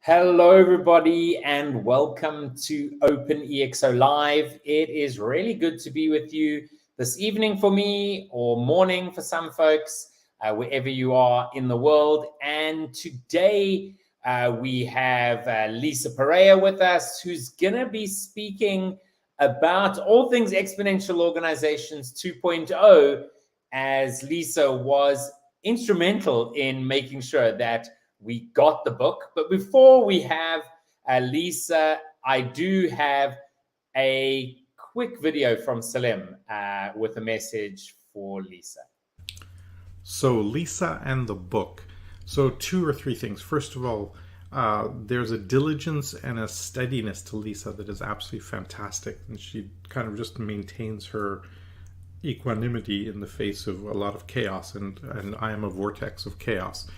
Hello, everybody, and welcome to OpenExO Live. It is really good to be with you this evening for me, or morning for some folks, wherever you are in the world. And today we have Lisa Pereira with us, who's going to be speaking about all things Exponential Organizations 2.0, as Lisa was instrumental in making sure that we got the book. But before we have Lisa, I do have a quick video from Salim with a message for Lisa. So Lisa and the book. So 2 or 3 things. First of all, there's a diligence and a steadiness to Lisa that is absolutely fantastic. And she kind of just maintains her equanimity in the face of a lot of chaos. And I am a vortex of chaos.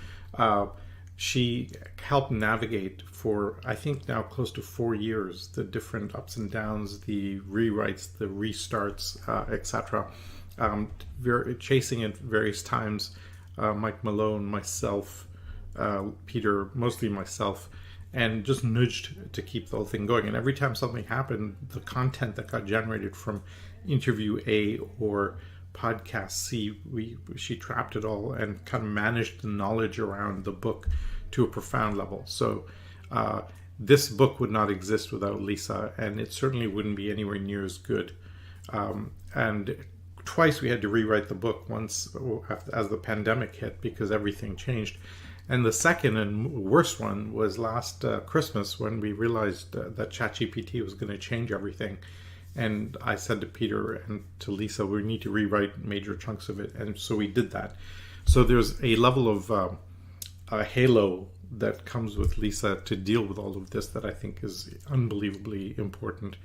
She helped navigate for, I think now close to 4 years, the different ups and downs, the rewrites, the restarts, etc. Chasing at various times, Mike Malone, myself, Peter, mostly myself, and just nudged to keep the whole thing going. And every time something happened, the content that got generated from interview A or podcast C, she trapped it all and kind of managed the knowledge around the book to a profound level. So this book would not exist without Lisa, and it certainly wouldn't be anywhere near as good. And twice we had to rewrite the book, once as the pandemic hit because everything changed. And the second and worst one was last Christmas, when we realized that ChatGPT was going to change everything. And I said to Peter and to Lisa, we need to rewrite major chunks of it. And so we did that. So there's a level of a halo that comes with Lisa to deal with all of this that I think is unbelievably important.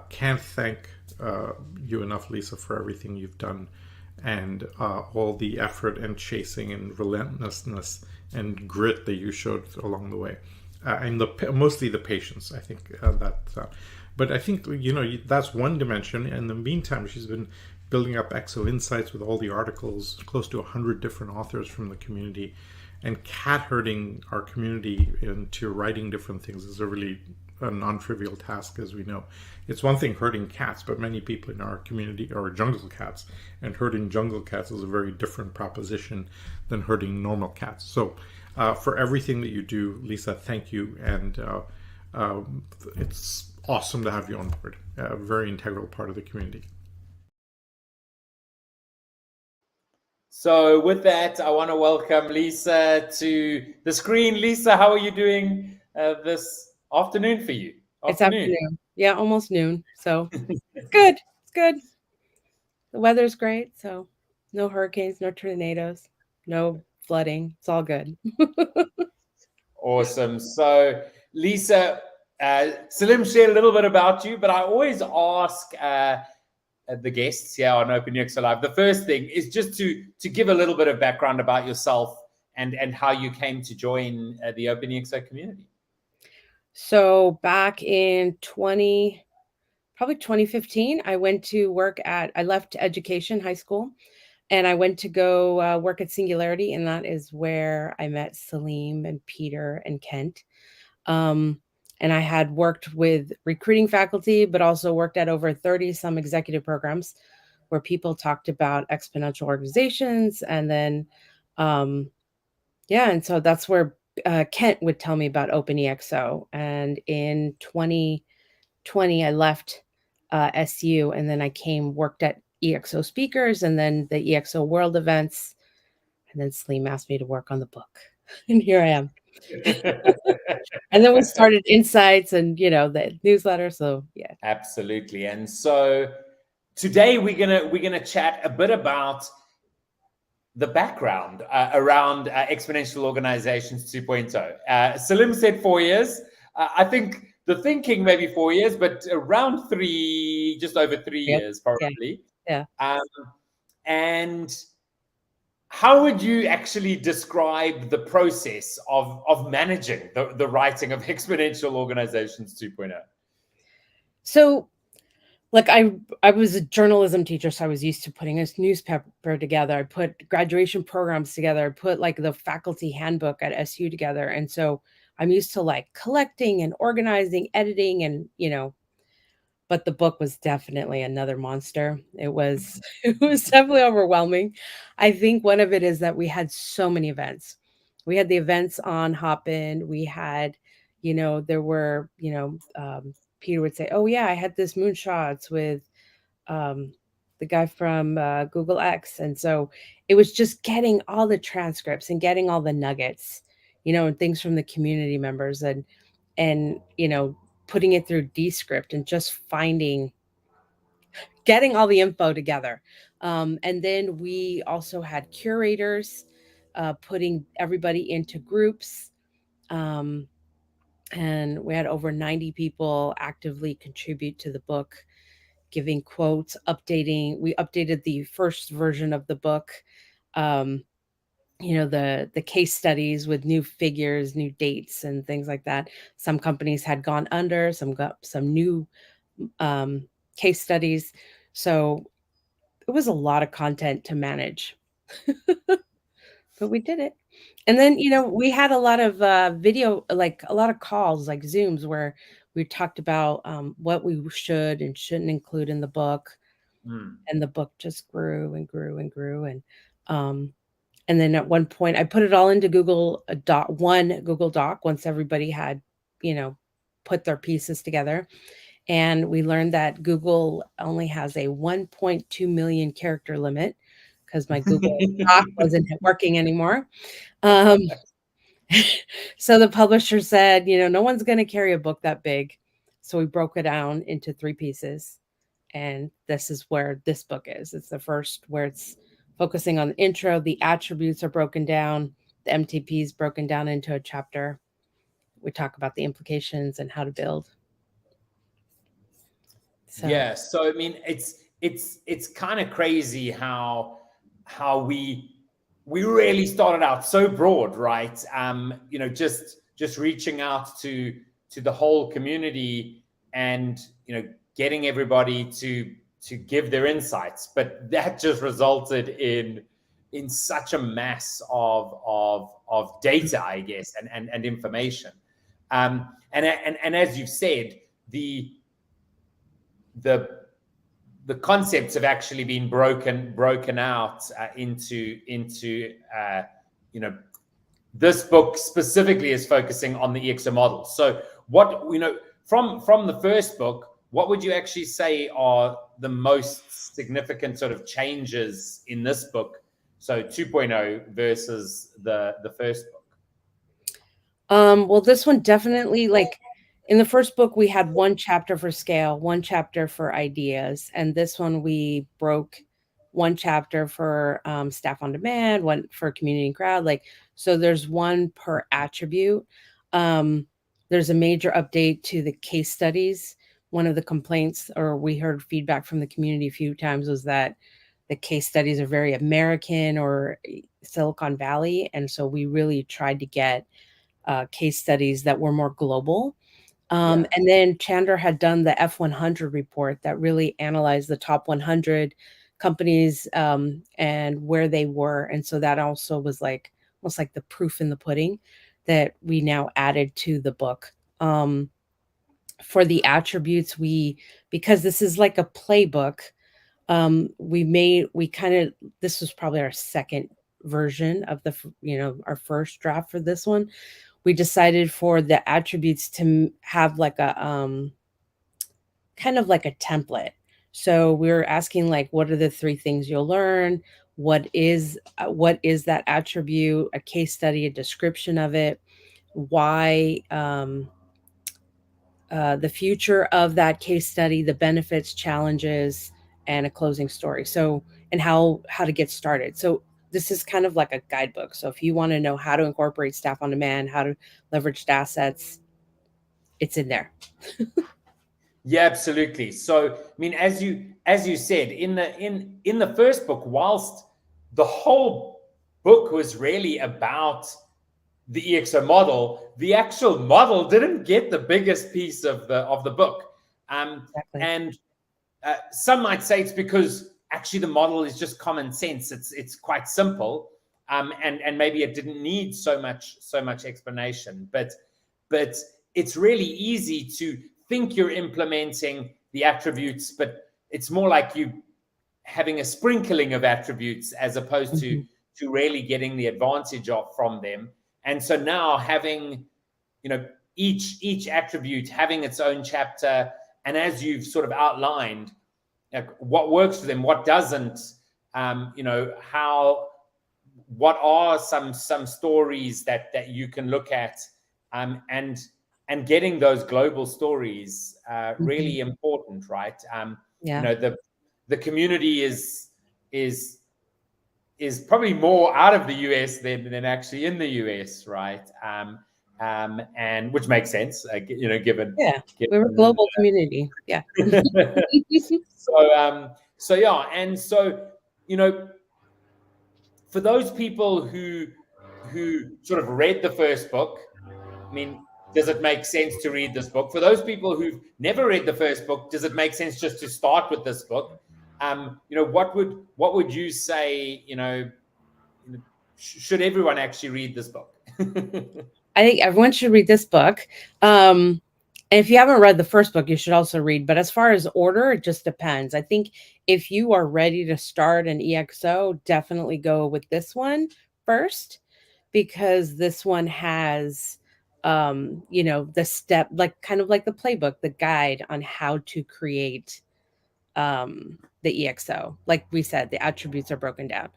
Can't thank you enough, Lisa, for everything you've done, and all the effort and chasing and relentlessness and grit that you showed along the way. And mostly the patience, I think, but I think, that's one dimension. In the meantime, she's been building up ExO Insights with all the articles, close to 100 different authors from the community, and cat-herding our community into writing different things is a really non-trivial task, as we know. It's one thing herding cats, but many people in our community are jungle cats, and herding jungle cats is a very different proposition than herding normal cats. So for everything that you do, Lisa, thank you, and it's awesome to have you on board. A very integral part of the community. So with that, I want to welcome Lisa to the screen. Lisa, how are you doing this afternoon for you? It's afternoon. Yeah, almost noon. So it's good. It's good. The weather's great. So no hurricanes, no tornadoes, no flooding. It's all good. Awesome. So Lisa, Salim shared a little bit about you, but I always ask the guests here on OpenExO Live, the first thing is just to give a little bit of background about yourself and how you came to join the OpenExO community. So back in 2015, I went to work I left education, high school, and I went to go work at Singularity, and that is where I met Salim and Peter and Kent. And I had worked with recruiting faculty, but also worked at over 30 some executive programs where people talked about exponential organizations. And then, and so that's where Kent would tell me about OpenExO. And in 2020, I left SU, and then I worked at ExO Speakers, and then the ExO World events. And then Salim asked me to work on the book. And here I am. And then we started Insights and, the newsletter. So, yeah. Absolutely. And so today we're gonna chat a bit about the background around Exponential Organizations 2.0. Salim said 4 years. I think the thinking maybe 4 years, but around just over 3 years probably. Yeah. And how would you actually describe the process of managing the writing of Exponential Organizations 2.0? So, like I was a journalism teacher, so I was used to putting a newspaper together. I put graduation programs together. I put like the faculty handbook at SU together, and so I'm used to like collecting and organizing, editing, and but the book was definitely another monster. It was it was definitely overwhelming. I think one of it is that we had so many events. We had the events on Hopin. We had, there were, Peter would say, "Oh yeah, I had this moonshots with um, the guy from Google X," and so it was just getting all the transcripts and getting all the nuggets, and things from the community members and putting it through Descript and just getting all the info together. And then we also had curators putting everybody into groups. Um, and we had over 90 people actively contribute to the book, giving quotes, updating. We updated the first version of the book. Um, the case studies with new figures, new dates, and things like that. Some companies had gone under, some got some new case studies. So it was a lot of content to manage, but we did it. And then, we had a lot of video, like a lot of calls, like Zooms, where we talked about what we should and shouldn't include in the book. And the book just grew and grew and grew. And then at one point, I put it all into one Google Doc once everybody had, put their pieces together. And we learned that Google only has a 1.2 million character limit because my Google Doc wasn't working anymore. Um, so the publisher said, no one's going to carry a book that big. So we broke it down into 3 pieces. And this is where this book is. It's the first where it's focusing on the intro. The attributes are broken down. The MTP is broken down into a chapter. We talk about the implications and how to build. So. Yeah. So I mean, it's kind of crazy how we really started out so broad, right? Just reaching out to the whole community and getting everybody to give their insights, but that just resulted in such a mass of data, I guess, and information. And as you've said, the concepts have actually been broken out into this book specifically is focusing on the ExO model. So what from the first book, what would you actually say are the most significant sort of changes in this book? So 2.0 versus the first book. Well, this one definitely, like in the first book, we had 1 chapter for scale, 1 chapter for ideas. And this one, we broke 1 chapter for staff on demand, 1 for community and crowd. So there's 1 per attribute. There's a major update to the case studies. One of the complaints, or we heard feedback from the community a few times, was that the case studies are very American or Silicon Valley. And so we really tried to get case studies that were more global. And then Chandra had done the F100 report that really analyzed the top 100 companies and where they were. And so that also was like almost like the proof in the pudding that we now added to the book. For the attributes, because this is like a playbook, this was probably our second version of our first draft for this one. We decided for the attributes to have like a kind of like a template. So we were asking like, what are the 3 things you'll learn? What is that attribute? A case study, a description of it, why, the future of that case study, the benefits, challenges, and a closing story. So, and how to get started. So this is kind of like a guidebook. So if you want to know how to incorporate staff on demand, how to leverage assets, it's in there. Yeah, absolutely. So, I mean, as you said in the first book, whilst the whole book was really about the EXO model. The actual model didn't get the biggest piece of the book. Exactly. And some might say it's because actually the model is just common sense. It's quite simple, and maybe it didn't need so much explanation. But it's really easy to think you're implementing the attributes, but it's more like you having a sprinkling of attributes as opposed Mm-hmm. to really getting the advantage of from them. And so now having, each attribute having its own chapter, and as you've sort of outlined, like what works for them, what doesn't, what are some stories that you can look at, and getting those global stories really important, right? Yeah. The community is probably more out of the US than actually in the US, right? And which makes sense, given. Yeah. We're a global community. Yeah. So yeah, and so for those people who sort of read the first book, I mean, does it make sense to read this book? For those people who've never read the first book, does it make sense just to start with this book? What would you say? Should everyone actually read this book? I think everyone should read this book. And if you haven't read the first book, you should also read. But as far as order, it just depends. I think if you are ready to start an EXO, definitely go with this one first, because this one has, the step, like kind of like the playbook, the guide on how to create the EXO. Like we said, the attributes are broken down.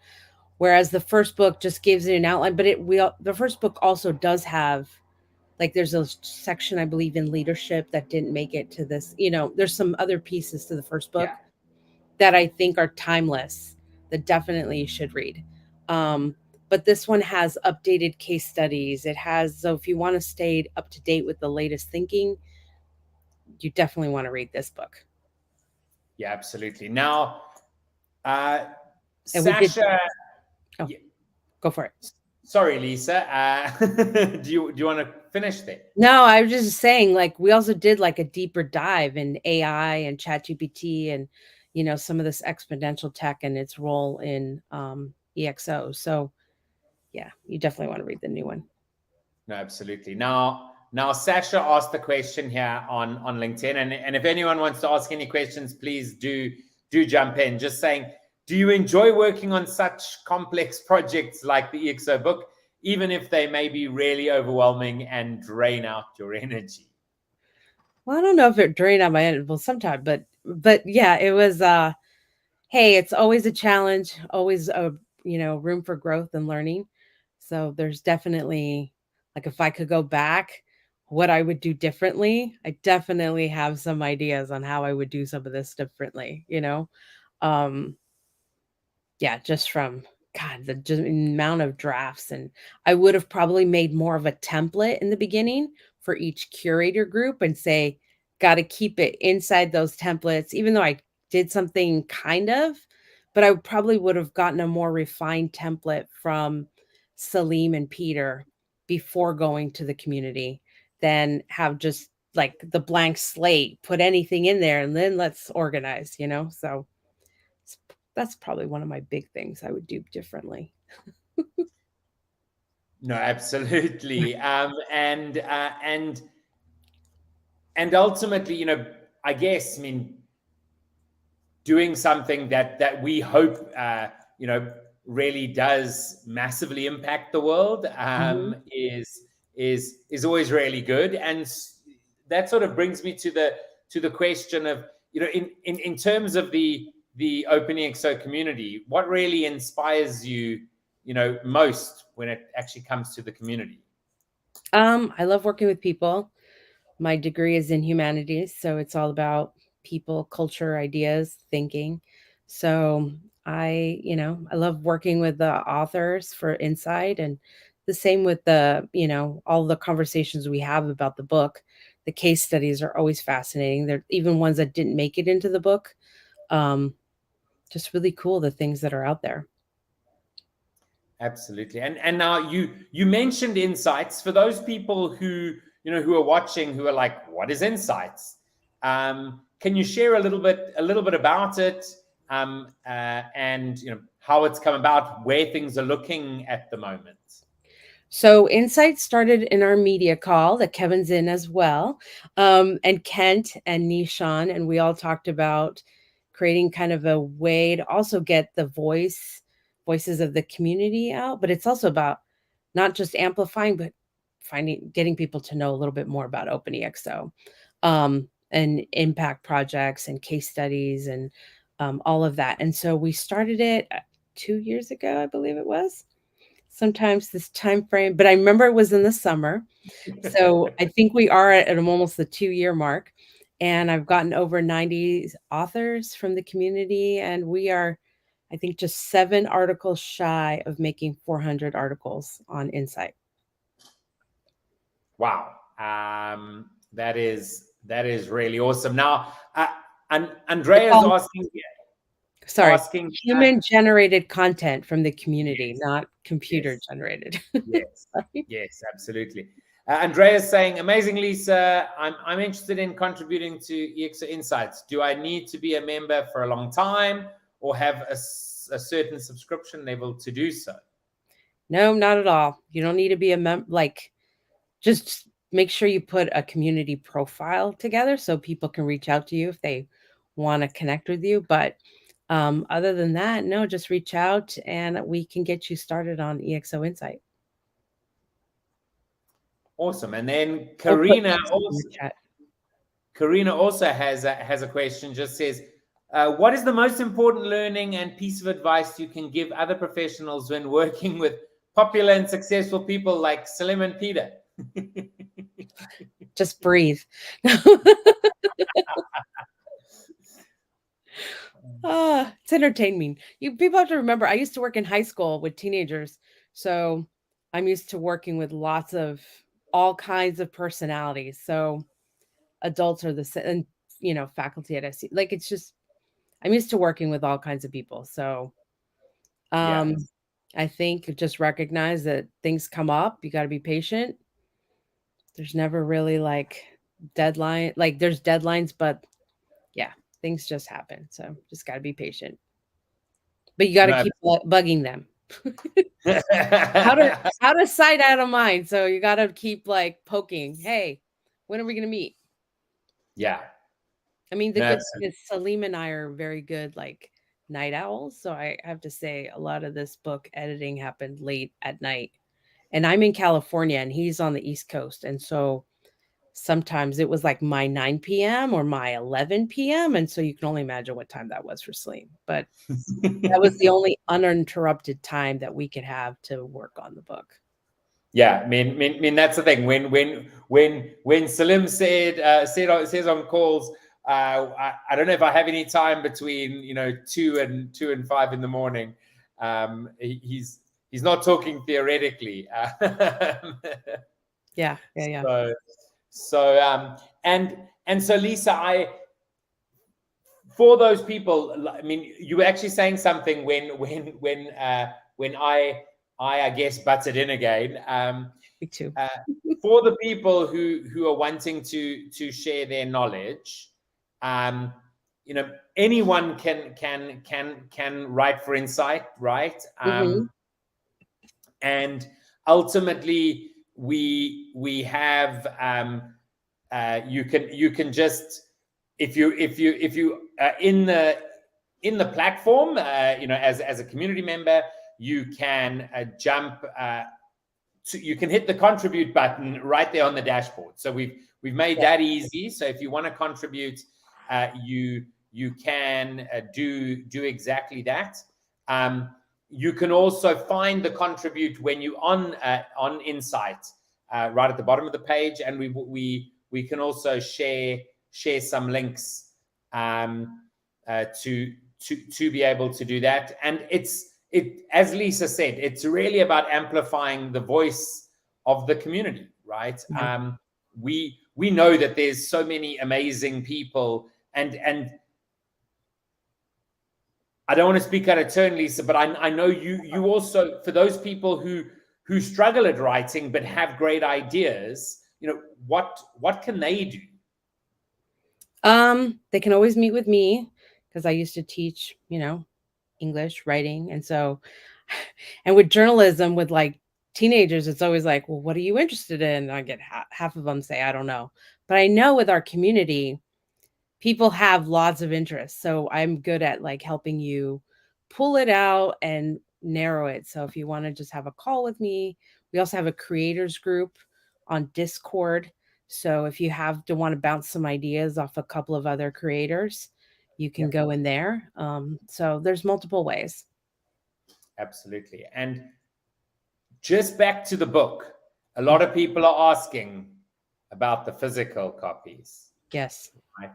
Whereas the first book just gives it an outline, but the first book also does have, like, there's a section I believe in leadership that didn't make it to this. There's some other pieces to the first book that I think are timeless that definitely you should read. But this one has updated case studies. So if you want to stay up to date with the latest thinking, you definitely want to read this book. Yeah, absolutely. Now, And Sasha, go for it. Sorry, Lisa. Do you want to finish there? No, I was just saying, like, we also did like a deeper dive in AI and ChatGPT and, some of this exponential tech and its role in EXO. So yeah, you definitely want to read the new one. No, absolutely. Now Sasha asked the question here on LinkedIn, and if anyone wants to ask any questions, please do jump in. Just saying, do you enjoy working on such complex projects like the EXO book, even if they may be really overwhelming and drain out your energy? Well, I don't know if it drained out my energy. Well, sometime, but yeah, it was. Hey, it's always a challenge, always a room for growth and learning. So there's definitely, like, if I could go back, what I would do differently. I definitely have some ideas on how I would do some of this differently. Um, yeah, just from God, the amount of drafts. And I would have probably made more of a template in the beginning for each curator group and say, got to keep it inside those templates, even though I did something kind of, but I probably would have gotten a more refined template from Salim and Peter before going to the community than have just like the blank slate, put anything in there and then let's organize, So that's probably one of my big things I would do differently. No, absolutely. And ultimately, I guess, I mean, doing something that we hope, really does massively impact the world, is always really good. And that sort of brings me to the question of, in terms of the OpenExO community, what really inspires you, most when it actually comes to the community? I love working with people. My degree is in humanities, so it's all about people, culture, ideas, thinking. So I love working with the authors for insight, and the same with all the conversations we have about the book. The case studies are always fascinating. They're even ones that didn't make it into the book. Just really cool, the things that are out there. Absolutely. And now you mentioned insights. For those people who who are watching, who are like, what is insights? Can you share a little bit about it, and how it's come about, where things are looking at the moment? So Insight started in our media call that Kevin's in as well, and Kent and Nishan, and we all talked about creating kind of a way to also get the voices of the community out. But it's also about not just amplifying, but getting people to know a little bit more about OpenExO, and impact projects and case studies and all of that. And so we started it 2 years ago, I believe it was. Sometimes this time frame, but I remember it was in the summer. So I think we are at almost the 2-year mark, and I've gotten over 90 authors from the community, and we are, I think, just 7 articles shy of making 400 articles on Insight. Wow. That is really awesome. Now, Andrea's asking Human generated content from the community, yes, not computer generated. Yes, yes, absolutely. Andrea's saying, amazing, Lisa. I'm interested in contributing to ExO Insights. Do I need to be a member for a long time or have a certain subscription level to do so? No, not at all. You don't need to be a just make sure you put a community profile together so people can reach out to you if they want to connect with you. But other than that, no, just reach out and we can get you started on ExO Insight. Awesome. And then Karina also has a question. Just says, what is the most important learning and piece of advice you can give other professionals when working with popular and successful people like Salim and Peter? Just breathe. It's entertaining. People have to remember, I used to work in high school with teenagers, so I'm used to working with lots of all kinds of personalities. So adults are the same, and faculty at SC. Like, it's just, I'm used to working with all kinds of people. So I think just recognize that things come up. You got to be patient. There's never really deadline. There's deadlines, but yeah, things just happen. So just got to be patient. But you got to keep bugging them. Out of sight, out of mind. So you got to keep poking. Hey, when are we going to meet? Yeah. I mean, the good thing is Salim and I are very good night owls. So I have to say a lot of this book editing happened late at night. And I'm in California and he's on the East Coast. And so sometimes it was my 9 p.m. or my 11 p.m. And so you can only imagine what time that was for Salim. But that was the only uninterrupted time that we could have to work on the book. Yeah, I mean that's the thing. When Salim says on calls, I don't know if I have any time between 2 and 5 in the morning. He's not talking theoretically. Yeah. So Lisa, for those people, I mean, you were actually saying something when I guess butted in again. Me too. For the people who are wanting to share their knowledge, anyone can write for Insight, right? And ultimately, we have you can just if you in the platform, as a community member, you can jump. You can hit the contribute button right there on the dashboard. So we've made that easy. So if you want to contribute, you can do exactly that. You can also find the contribute when you on Insight, right at the bottom of the page, and we can also share some links to be able to do that. And as Lisa said, it's really about amplifying the voice of the community, right? Yeah. We know that there's so many amazing people, and I don't want to speak out of turn, Lisa, but I know you also, for those people who struggle at writing but have great ideas, what can they do? They can always meet with me because I used to teach, English, writing. And so, and with journalism, with like teenagers, it's always like, well, what are you interested in? And I get half of them say, I don't know. But I know with our community, people have lots of interests. So I'm good at like helping you pull it out and narrow it. So if you want to just have a call with me, we also have a creators group on Discord. So if you have to want to bounce some ideas off a couple of other creators, you can go in there. So there's multiple ways. Absolutely. And just back to the book, a lot of people are asking about the physical copies. Yes. Right.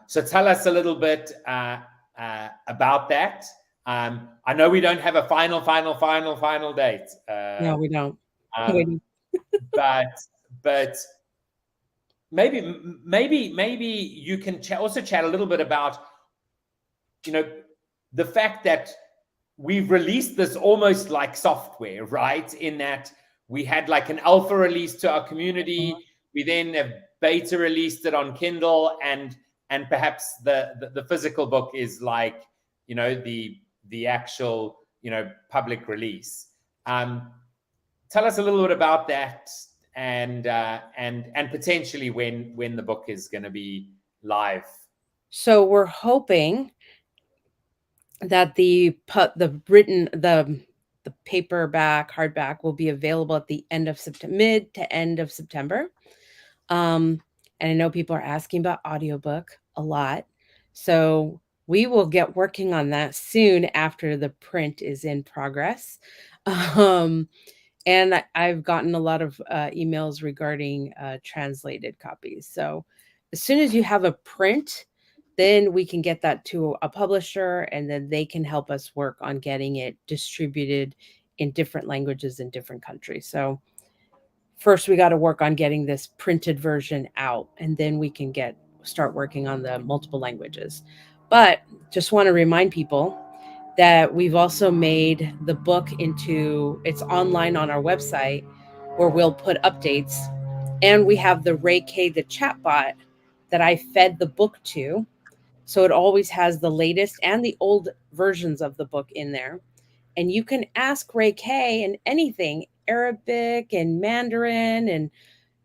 So tell us a little bit about that. I know we don't have a final date. No, we don't. But maybe you can also chat a little bit about, the fact that we've released this almost like software, right? In that we had like an alpha release to our community. We then have beta released it on Kindle, and perhaps the physical book is like, the actual, public release. Tell us a little bit about that, and potentially when the book is going to be live. So we're hoping that the paperback, hardback will be available at the end of September, mid to end of September. And I know people are asking about audiobook a lot. So we will get working on that soon after the print is in progress. And I've gotten a lot of emails regarding translated copies. So as soon as you have a print, then we can get that to a publisher, and then they can help us work on getting it distributed in different languages in different countries. So first we got to work on getting this printed version out, and then we can start working on the multiple languages. But just want to remind people that we've also made the book it's online on our website, where we'll put updates. And we have the Ray K, the chatbot that I fed the book to. So it always has the latest and the old versions of the book in there. And you can ask Ray K and anything, Arabic and Mandarin and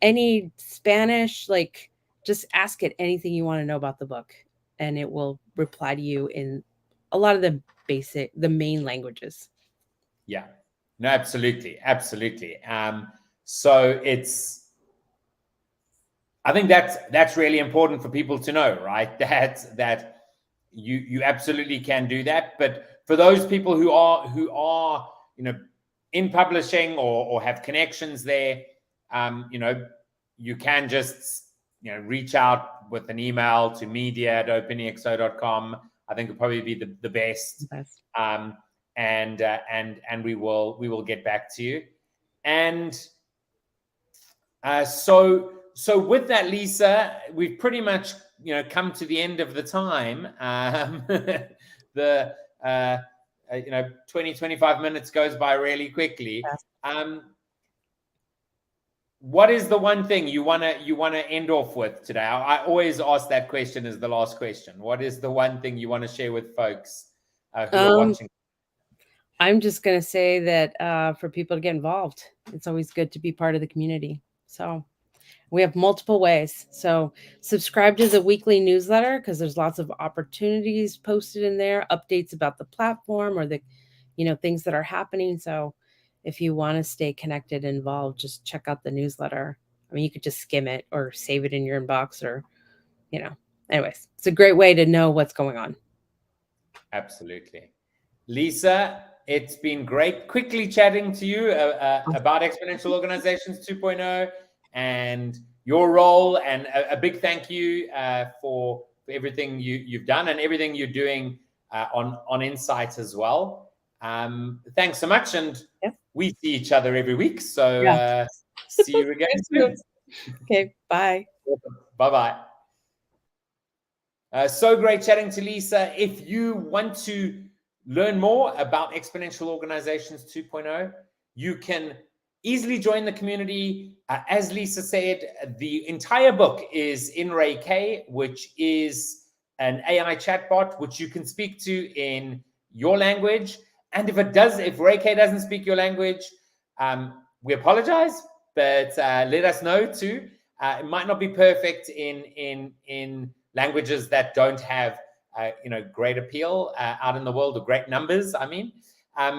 any Spanish, like just ask it anything you want to know about the book. And it will reply to you in a lot of the main languages. Yeah, no, absolutely. So I think that's really important for people to know, right? That you absolutely can do that. But for those people who are in publishing or have connections there, you can just reach out with an email to media@openexo.com. I think it'll probably be the best. And we will get back to you. And so with that, Lisa, we've pretty much come to the end of the time. 20-25 minutes goes by really quickly. What is the one thing you wanna end off with today? I always ask that question as the last question. What is the one thing you want to share with folks who are watching? I'm just going to say that for people to get involved, it's always good to be part of the community. So we have multiple ways. So subscribe to the weekly newsletter, because there's lots of opportunities posted in there, updates about the platform or the, things that are happening. So if you want to stay connected and involved, just check out the newsletter. I mean, you could just skim it or save it in your inbox, or, anyways, it's a great way to know what's going on. Absolutely. Lisa, it's been great quickly chatting to you about Exponential Organizations 2.0 and your role, and a big thank you for everything you've done and everything you're doing on Insight as well. Thanks so much, and we see each other every week, so see you again soon. Okay, bye. Bye-bye. So great chatting to Lisa. If you want to learn more about Exponential Organizations 2.0, you can easily join the community. As Lisa said, the entire book is in Ray K, which is an AI chatbot, which you can speak to in your language. And if Ray K doesn't speak your language, we apologize, but let us know too. It might not be perfect in languages that don't have great appeal out in the world, or great numbers, I mean.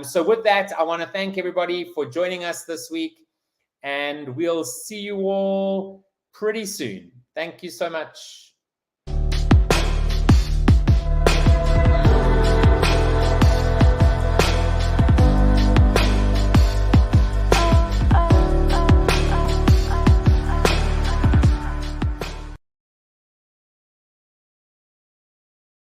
So with that, I want to thank everybody for joining us this week, and we'll see you all pretty soon. Thank you so much.